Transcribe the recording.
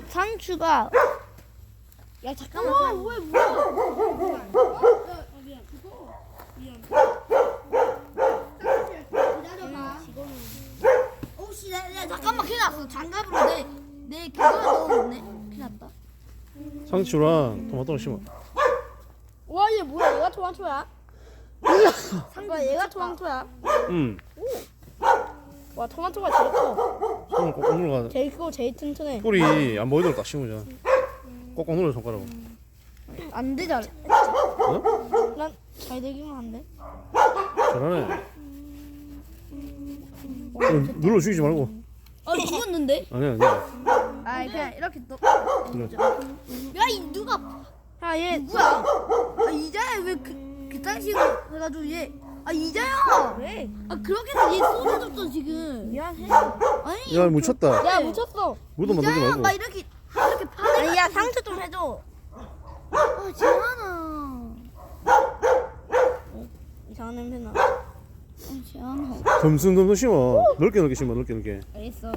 상추가 야 잠깐만. 왜 뭐야? 미안. 미안. 기다려봐. 오씨 야 잠깐만 큰일 났어. 장갑으로 내 그걸 넣었네. 큰일 났다. 상추랑 토마토를 심어. 와, 얘 뭐야? 얘가 토마토야? 상추 얘가 토마토야. 응. 와, 토마토가 제일 커. 손을 꼭꼭 눌러가. 제일 크고 제일 튼튼해. 뿌리 안 보이도록 딱 심으자. 꼭꼭 눌러 손가락으로. 안 되잖아. 어? 난 잘 되기만 한데. 잘하네. 눌러 죽이지 말고. 아 죽었는데? 아니야 아니야. 아 그냥 이렇게 또. 그래. 야이 누가? 야얘 누구야? 아 이자야 왜 그딴 식으로 해가지고 얘. 아 이자야. 왜? 아 그렇게 해서 얘 쏟아졌어 지금. 미안해. 아니. 야 묻혔다. 야 묻혔어. 묻어 만들지 이자야 말고. 막 이렇게 파내. 아니 야 상추 좀 해줘. 아 재환아. 이상한 냄새 나. 아 재환아. 덤슴 심어. 넓게 심어 넓게. 알겠어.